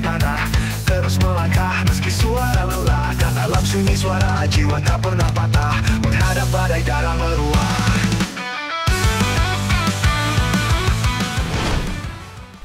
panah. Terus melangkah meski suara lelah, dan dalam sunyi suara jiwa tak pernah patah, menghadap badai darah meruah.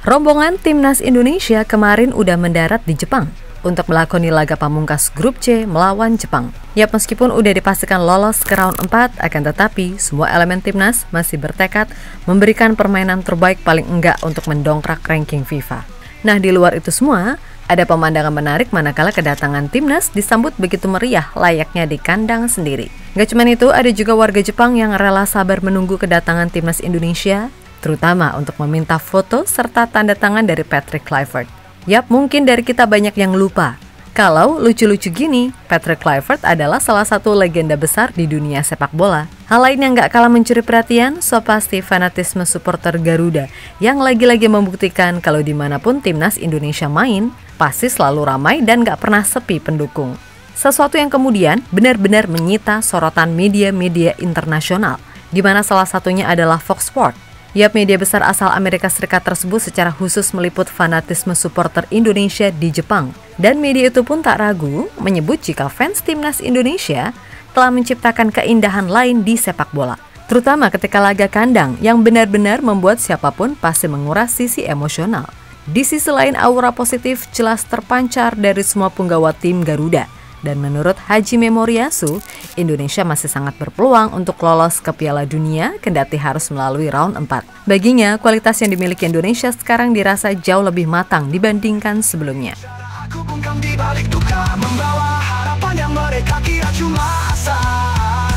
Rombongan Timnas Indonesia kemarin udah mendarat di Jepang untuk melakoni laga pamungkas grup C melawan Jepang. Ya, meskipun udah dipastikan lolos ke round 4, akan tetapi semua elemen Timnas masih bertekad memberikan permainan terbaik paling enggak untuk mendongkrak ranking FIFA. Nah, di luar itu semua, ada pemandangan menarik manakala kedatangan Timnas disambut begitu meriah layaknya di kandang sendiri. Gak cuma itu, ada juga warga Jepang yang rela sabar menunggu kedatangan Timnas Indonesia, terutama untuk meminta foto serta tanda tangan dari Patrick Kluivert. Yap, mungkin dari kita banyak yang lupa kalau lucu-lucu gini, Patrick Kluivert adalah salah satu legenda besar di dunia sepak bola. Hal lain yang gak kalah mencuri perhatian, so pasti fanatisme supporter Garuda yang lagi-lagi membuktikan kalau dimanapun Timnas Indonesia main, pasti selalu ramai dan gak pernah sepi pendukung. Sesuatu yang kemudian benar-benar menyita sorotan media-media internasional, di mana salah satunya adalah Fox Sports. Yap, media besar asal Amerika Serikat tersebut secara khusus meliput fanatisme supporter Indonesia di Jepang. Dan media itu pun tak ragu menyebut jika fans Timnas Indonesia telah menciptakan keindahan lain di sepak bola. Terutama ketika laga kandang yang benar-benar membuat siapapun pasti menguras sisi emosional. Di sisi lain, aura positif jelas terpancar dari semua punggawa tim Garuda. Dan menurut Hajime Moriyasu, Indonesia masih sangat berpeluang untuk lolos ke Piala Dunia kendati harus melalui round 4. Baginya, kualitas yang dimiliki Indonesia sekarang dirasa jauh lebih matang dibandingkan sebelumnya. Aku bungkam di balik duka, membawa harapan yang mereka kira cuma asal.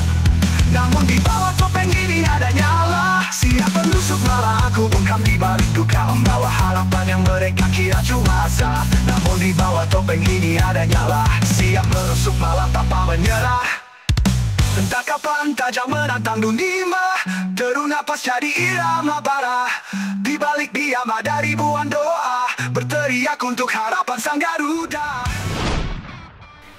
Namun di bawah topeng ini ada nyala, siap menusuk malah aku bungkam di balik duka, membawa harapan yang mereka kira cuma asal. Namun di bawah topeng ini ada nyala, siap menusuk malah tanpa menyerah. Entah kapan tajam menantang dunia, deru napas jadi irama bara. Di balik diam ada ribuan doa, berteriak untuk harapan sang Garuda.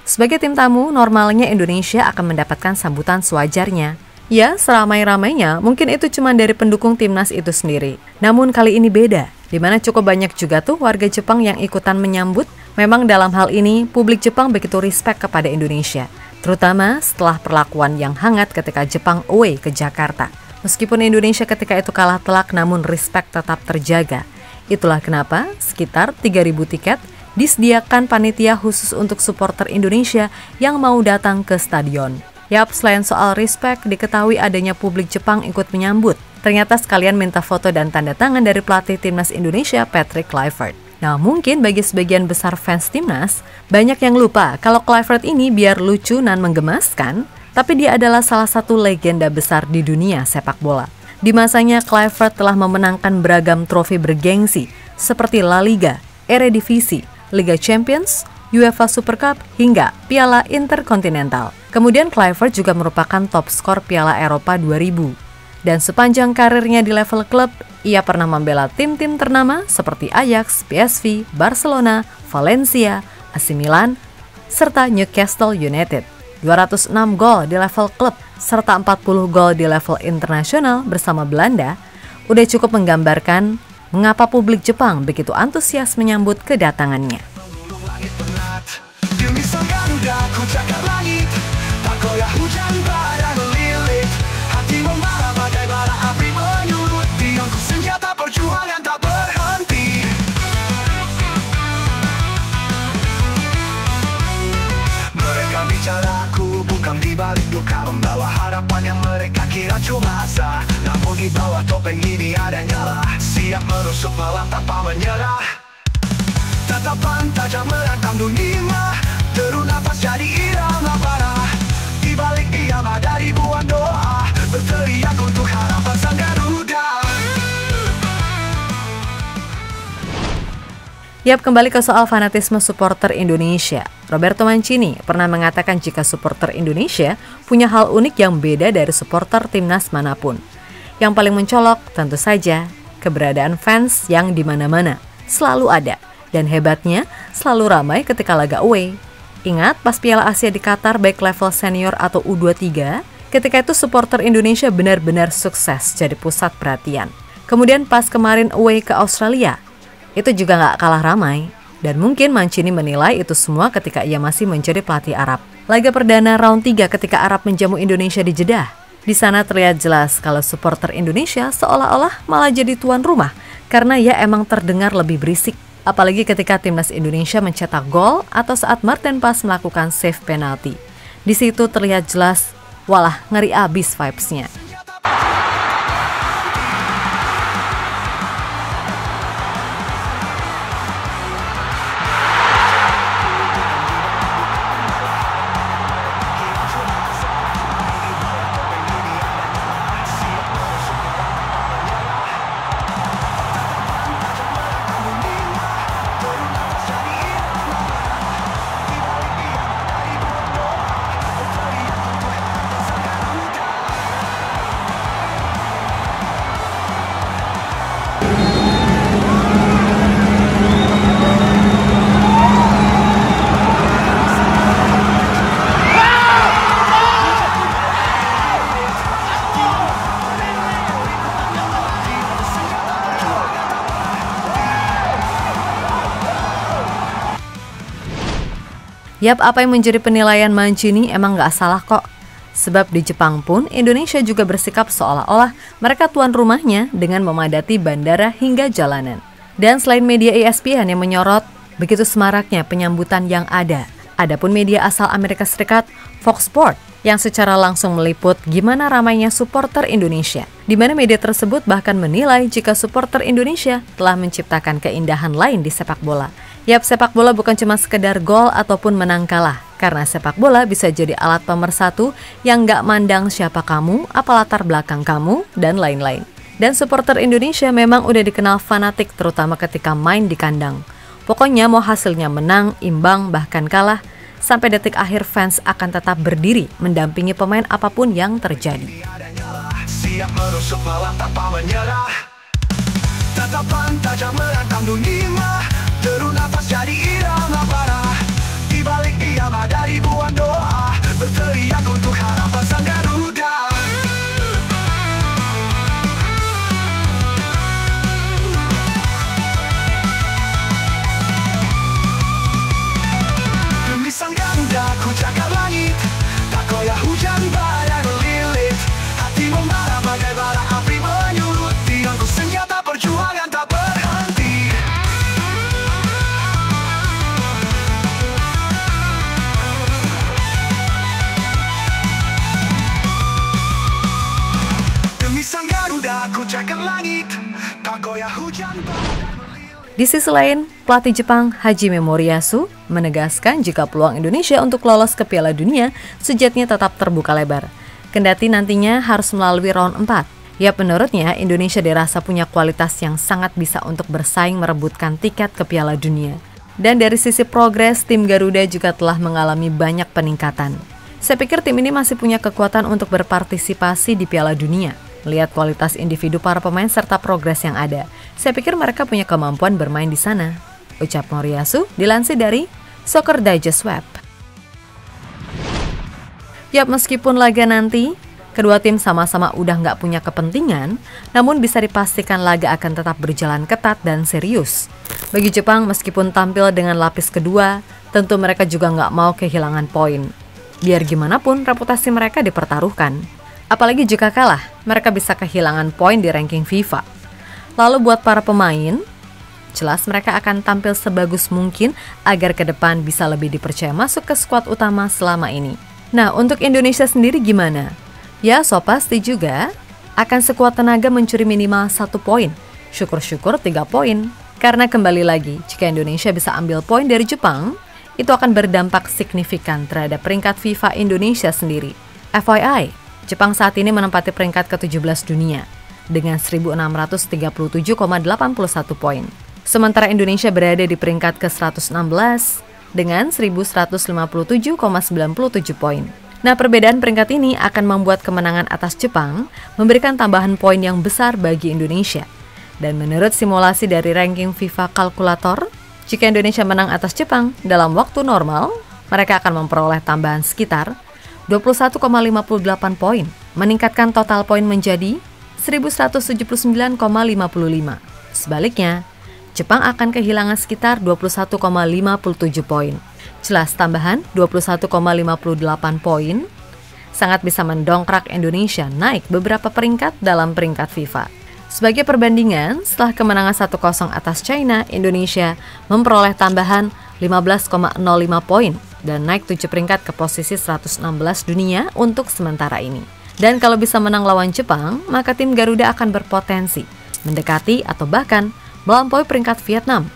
Sebagai tim tamu, normalnya Indonesia akan mendapatkan sambutan sewajarnya. Ya, seramai-ramainya, mungkin itu cuma dari pendukung timnas itu sendiri. Namun kali ini beda, di mana cukup banyak juga tuh warga Jepang yang ikutan menyambut. Memang dalam hal ini, publik Jepang begitu respect kepada Indonesia, terutama setelah perlakuan yang hangat ketika Jepang away ke Jakarta. Meskipun Indonesia ketika itu kalah telak, namun respect tetap terjaga. Itulah kenapa sekitar 3.000 tiket disediakan panitia khusus untuk supporter Indonesia yang mau datang ke stadion. Yap, selain soal respect, diketahui adanya publik Jepang ikut menyambut. Ternyata sekalian minta foto dan tanda tangan dari pelatih Timnas Indonesia, Patrick Kluivert. Nah, mungkin bagi sebagian besar fans Timnas, banyak yang lupa kalau Kluivert ini biar lucu dan menggemaskan, tapi dia adalah salah satu legenda besar di dunia sepak bola. Di masanya, Kluivert telah memenangkan beragam trofi bergengsi seperti La Liga, Eredivisie, Liga Champions, UEFA Super Cup, hingga Piala Interkontinental. Kemudian Kluivert juga merupakan top skor Piala Eropa 2000. Dan sepanjang karirnya di level klub, ia pernah membela tim-tim ternama seperti Ajax, PSV, Barcelona, Valencia, AC Milan, serta Newcastle United. 206 gol di level klub, serta 40 gol di level internasional bersama Belanda, udah cukup menggambarkan mengapa publik Jepang begitu antusias menyambut kedatangannya. Mereka bicara, aku bungkam di balik duka, membawa harapan yang mereka kira cuma asa. Namun di bawah topeng ini ada nyala, siap menusuk malam tanpa menyerah. Tatapan tajam menantang dunia, deru nafas jadi irama bara. Di balik diam ada ribuan doa, berteriak untuk harapan sang Garuda. Yap, kembali ke soal fanatisme supporter Indonesia. Roberto Mancini pernah mengatakan jika supporter Indonesia punya hal unik yang beda dari supporter timnas manapun. Yang paling mencolok tentu saja keberadaan fans yang di mana-mana selalu ada, dan hebatnya selalu ramai ketika laga away. Ingat pas Piala Asia di Qatar baik level senior atau U23, ketika itu supporter Indonesia benar-benar sukses jadi pusat perhatian. Kemudian pas kemarin away ke Australia, itu juga gak kalah ramai. Dan mungkin Mancini menilai itu semua ketika ia masih menjadi pelatih Arab. Laga perdana round 3 ketika Arab menjamu Indonesia di Jeddah. Di sana terlihat jelas kalau supporter Indonesia seolah-olah malah jadi tuan rumah karena ia emang terdengar lebih berisik. Apalagi ketika timnas Indonesia mencetak gol atau saat Marten Pas melakukan save penalti. Di situ terlihat jelas, walah ngeri abis vibes-nya. Yap, apa yang menjadi penilaian Mancini emang nggak salah kok. Sebab di Jepang pun Indonesia juga bersikap seolah-olah mereka tuan rumahnya dengan memadati bandara hingga jalanan. Dan selain media ESPN yang menyorot begitu semaraknya penyambutan yang ada, adapun media asal Amerika Serikat Fox Sports yang secara langsung meliput gimana ramainya supporter Indonesia. Di mana media tersebut bahkan menilai jika supporter Indonesia telah menciptakan keindahan lain di sepak bola. Yap, sepak bola bukan cuma sekedar gol ataupun menang kalah, karena sepak bola bisa jadi alat pemersatu yang nggak mandang siapa kamu, apa latar belakang kamu, dan lain-lain. Dan supporter Indonesia memang udah dikenal fanatik terutama ketika main di kandang. Pokoknya mau hasilnya menang, imbang, bahkan kalah, sampai detik akhir fans akan tetap berdiri mendampingi pemain apapun yang terjadi. Siap merusuk malam tanpa menyerah. Tatapan tajam merantang dunia, deru nafas jadi irama parah. Di balik diam ada ribuan doa, berteriak untuk harapan sang Garuda. Demi sang Garuda ku jaga langit, tak goyah hujan badai melilit. Hati membara bagai bara api menyulut, tiangku senjata perjuangan tak berhenti. Di sisi lain, pelatih Jepang Hajime Moriyasu menegaskan jika peluang Indonesia untuk lolos ke Piala Dunia sejatinya tetap terbuka lebar. Kendati nantinya harus melalui round 4. Ya, menurutnya Indonesia dirasa punya kualitas yang sangat bisa untuk bersaing merebutkan tiket ke Piala Dunia. Dan dari sisi progres, tim Garuda juga telah mengalami banyak peningkatan. Saya pikir tim ini masih punya kekuatan untuk berpartisipasi di Piala Dunia. Melihat kualitas individu para pemain serta progres yang ada, saya pikir mereka punya kemampuan bermain di sana, ucap Moriyasu dilansir dari Soccer Digest Web. Yap, meskipun laga nanti, kedua tim sama-sama udah nggak punya kepentingan, namun bisa dipastikan laga akan tetap berjalan ketat dan serius. Bagi Jepang, meskipun tampil dengan lapis kedua, tentu mereka juga nggak mau kehilangan poin. Biar gimana pun, reputasi mereka dipertaruhkan. Apalagi jika kalah, mereka bisa kehilangan poin di ranking FIFA. Lalu buat para pemain, jelas mereka akan tampil sebagus mungkin agar ke depan bisa lebih dipercaya masuk ke skuad utama selama ini. Nah, untuk Indonesia sendiri gimana? Ya, so pasti juga akan sekuat tenaga mencuri minimal 1 poin. Syukur-syukur 3 poin. Karena kembali lagi, jika Indonesia bisa ambil poin dari Jepang, itu akan berdampak signifikan terhadap peringkat FIFA Indonesia sendiri. FYI, Jepang saat ini menempati peringkat ke-17 dunia dengan 1.637,81 poin. Sementara Indonesia berada di peringkat ke-116 dengan 1.157,97 poin. Nah, perbedaan peringkat ini akan membuat kemenangan atas Jepang memberikan tambahan poin yang besar bagi Indonesia. Dan menurut simulasi dari ranking FIFA kalkulator, jika Indonesia menang atas Jepang dalam waktu normal, mereka akan memperoleh tambahan sekitar 21,58 poin, meningkatkan total poin menjadi 1.179,55. Sebaliknya, Jepang akan kehilangan sekitar 21,57 poin. Jelas tambahan 21,58 poin sangat bisa mendongkrak Indonesia naik beberapa peringkat dalam peringkat FIFA. Sebagai perbandingan, setelah kemenangan 1-0 atas China, Indonesia memperoleh tambahan 15,05 poin dan naik 7 peringkat ke posisi 116 dunia untuk sementara ini. Dan kalau bisa menang lawan Jepang, maka tim Garuda akan berpotensi mendekati atau bahkan melampaui peringkat Vietnam,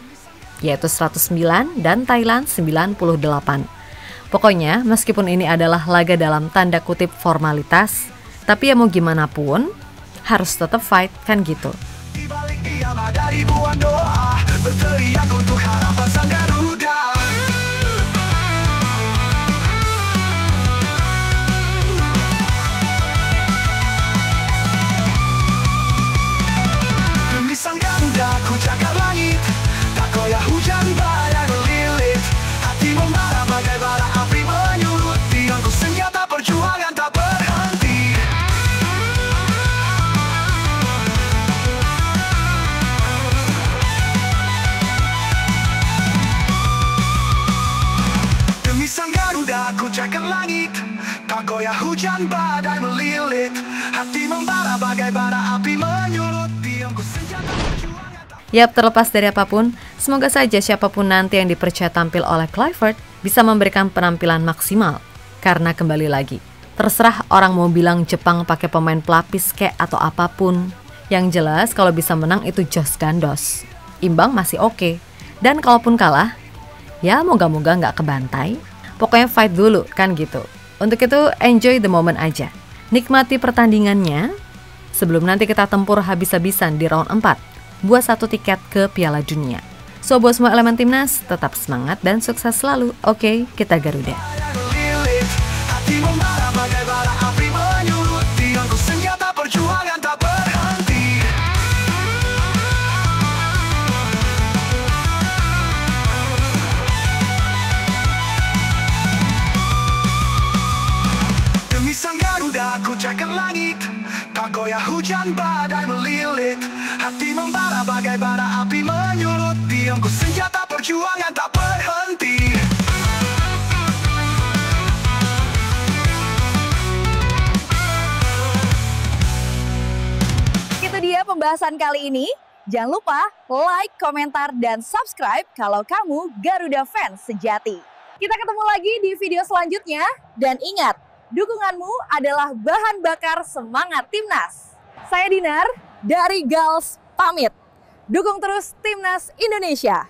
yaitu 109 dan Thailand 98. Pokoknya, meskipun ini adalah laga dalam tanda kutip formalitas, tapi ya mau gimana pun, harus tetap fight, kan gitu. Di balik diam ada ribuan doa, berteriak untuk harapan sang Garuda. Demi sang Garuda ku cakar langit, tak goyah hujan badai melilit. Hati membara bagai bara api menyulut, tiangku senjata perjuangan tak berhenti. Demi sang Garuda ku cakar langit, tak goyah hujan badai melilit. Hati membara bagai bara api menyulut, tiangku senjata perjuangan tak. Yap, terlepas dari apapun, semoga saja siapapun nanti yang dipercaya tampil oleh Kluivert bisa memberikan penampilan maksimal. Karena kembali lagi, terserah orang mau bilang Jepang pakai pemain pelapis kek atau apapun. Yang jelas kalau bisa menang itu jos gandos. Imbang masih oke. Dan kalaupun kalah, ya moga-moga nggak kebantai. Pokoknya fight dulu, kan gitu. Untuk itu enjoy the moment aja. Nikmati pertandingannya sebelum nanti kita tempur habis-habisan di round 4. Buat 1 tiket ke Piala Dunia. So buat semua elemen timnas, tetap semangat dan sukses selalu. Oke, kita Garuda. Hati membara bagai bara api menyulut, tiangku senjata perjuangan tak berhenti. Demi sang Garuda ku cakar langit, tak goyah hujan badai melilit. Hati membara bagai bara api menyulut, tiangku senjata perjuangan tak berhenti. Itu dia pembahasan kali ini. Jangan lupa like, komentar, dan subscribe kalau kamu Garuda fans sejati. Kita ketemu lagi di video selanjutnya. Dan ingat, dukunganmu adalah bahan bakar semangat Timnas. Saya Dinar dari Gals pamit. Dukung terus Timnas Indonesia.